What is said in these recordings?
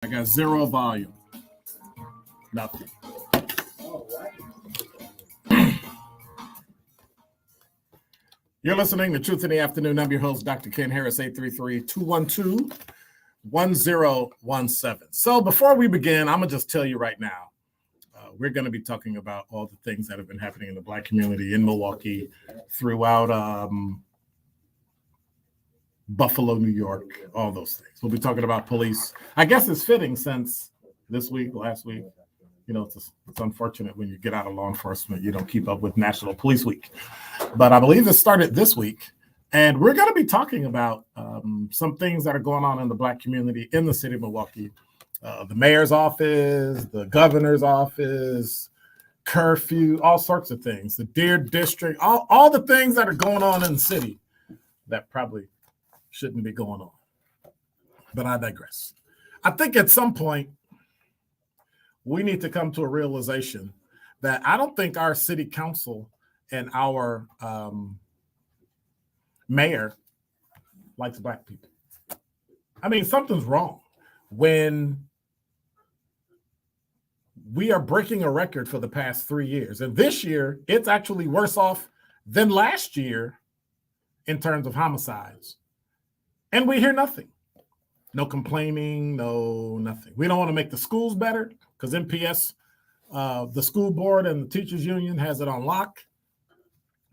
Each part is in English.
I got zero volume. Nothing. You're listening to Truth in the Afternoon. I'm your host, Dr. Ken Harris, 833-212-1017. So before we begin, I'm going to just tell you right now, we're going to be talking about all the things that have been happening in the Black community in Milwaukee, throughout Buffalo, New York, all those things. We'll be talking about police. I guess it's fitting since this week, last week, it's unfortunate when you get out of law enforcement, you don't keep up with National Police Week. But I believe it started this week. And we're going to be talking about some things that are going on in the Black community in the city of Milwaukee. The mayor's office, the governor's office, curfew, all sorts of things. The Deer District, all the things that are going on in the city that probably shouldn't be going on. But I digress. I think at some point, we need to come to a realization that I don't think our city council and our mayor likes Black people. I mean, something's wrong when we are breaking a record for the past 3 years. And this year, it's actually worse off than last year in terms of homicides. And we hear nothing. No complaining, no nothing. We don't want to make the schools better because MPS, the school board and the teachers union has it on lock.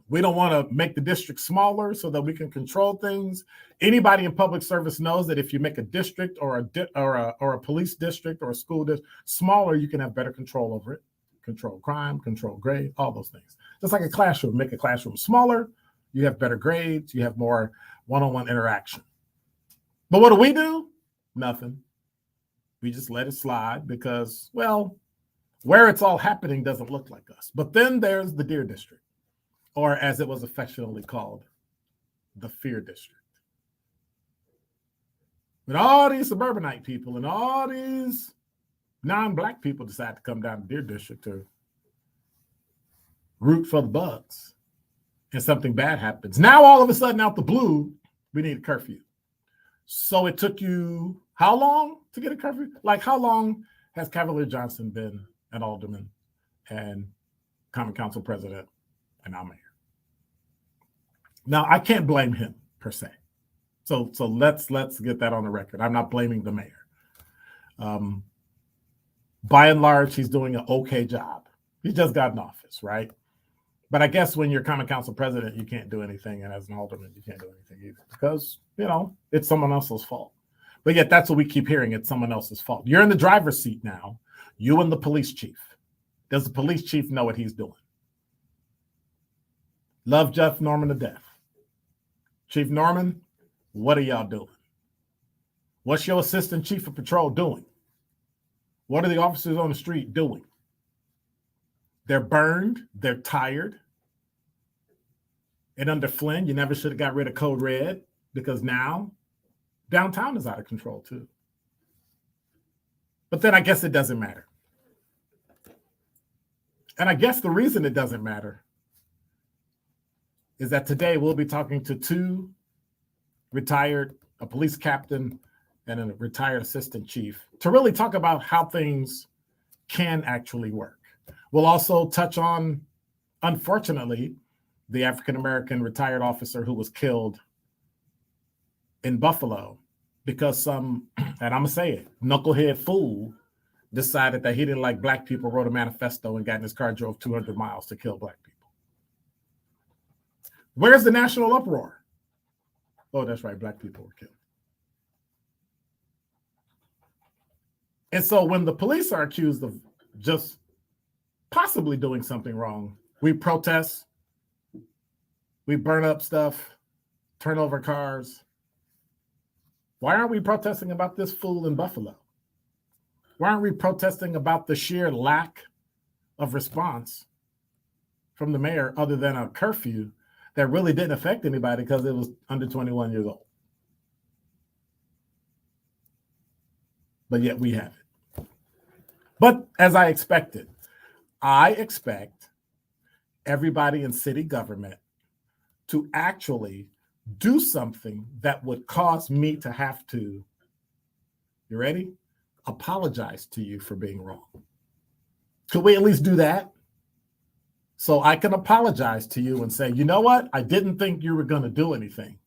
We don't want to make the district smaller so that we can control things. Anybody in public service knows that if you make a district or a police district or a school district smaller, you can have better control over it. Control crime, control grade, all those things. Just like a classroom, make a classroom smaller, you have better grades, you have more one-on-one interaction. But what do? Nothing. We just let it slide because, well, where it's all happening doesn't look like us. But then there's the Deer District, or as it was affectionately called, the Fear District. When all these suburbanite people and all these non-Black people decide to come down to Deer District to root for the Bucks, and something bad happens. Now, all of a sudden, out the blue, we need a curfew. So it took you how long to get a curfew? Like, how long has Cavalier Johnson been an alderman and common council president and now mayor? Now, I can't blame him per se. So let's get that on the record. I'm not blaming the mayor. By and large, he's doing an okay job. He just got in office, right? But I guess when you're common council president, you can't do anything. And as an alderman, you can't do anything either because, it's someone else's fault. But yet that's what we keep hearing. It's someone else's fault. You're in the driver's seat now, you and the police chief. Does the police chief know what he's doing? Love Jeff Norman to death. Chief Norman, what are y'all doing? What's your assistant chief of patrol doing? What are the officers on the street doing? They're burned. They're tired. And under Flynn, you never should have got rid of Code Red because now downtown is out of control too. But then I guess it doesn't matter. And I guess the reason it doesn't matter is that today we'll be talking to two a police captain and a retired assistant chief to really talk about how things can actually work. We'll also touch on, unfortunately, the African-American retired officer who was killed in Buffalo because some, and I'm going to say it, knucklehead fool decided that he didn't like Black people, wrote a manifesto and got in his car, drove 200 miles to kill Black people. Where's the national uproar? Oh, that's right, Black people were killed. And so when the police are accused of just possibly doing something wrong, we protest, we burn up stuff, turn over cars. Why aren't we protesting about this fool in Buffalo? Why aren't we protesting about the sheer lack of response from the mayor other than a curfew that really didn't affect anybody because it was under 21 years old? But yet we have it. But as I expected, I expect everybody in city government to actually do something that would cause me to have to, you ready? apologize to you for being wrong? Could we at least do that? So I can apologize to you and say, you know what? I didn't think you were going to do anything.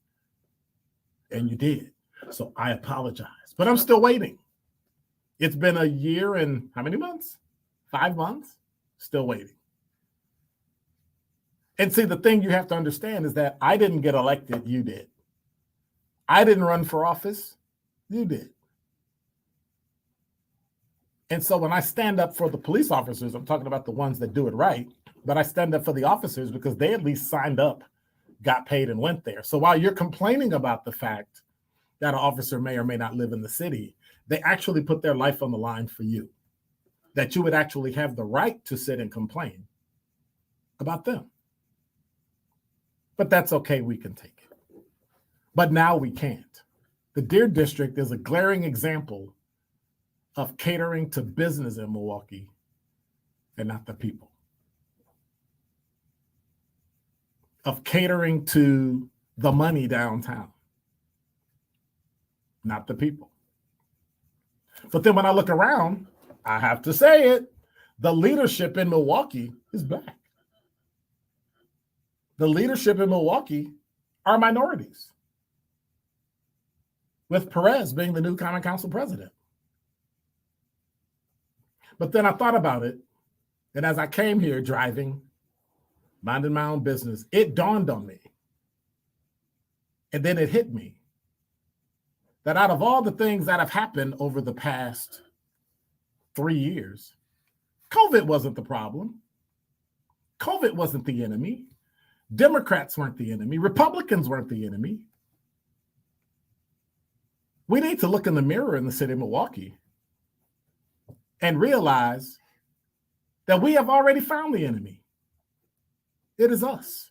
And you did. So I apologize. But I'm still waiting. It's been a year and how many months? 5 months? Still waiting. And see, the thing you have to understand is that I didn't get elected. You did. I didn't run for office. You did. And so when I stand up for the police officers, I'm talking about the ones that do it right, but I stand up for the officers because they at least signed up, got paid, and went there. So while you're complaining about the fact that an officer may or may not live in the city, they actually put their life on the line for you, that you would actually have the right to sit and complain about them. But that's okay, we can take it. But now we can't. The Deer District is a glaring example of catering to business in Milwaukee and not the people. Of catering to the money downtown, not the people. But then when I look around, I have to say it, the leadership in Milwaukee is black. The leadership in Milwaukee are minorities, with Perez being the new Common Council president. But then I thought about it, and as I came here driving, minding my own business, it dawned on me, and then it hit me, that out of all the things that have happened over the past 3 years, COVID wasn't the problem. COVID wasn't the enemy. Democrats weren't the enemy. Republicans weren't the enemy. We need to look in the mirror in the city of Milwaukee and realize that we have already found the enemy. It is us.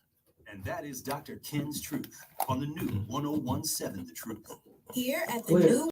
And that is Dr. Ken's Truth on the new 1017 The Truth. Here at the new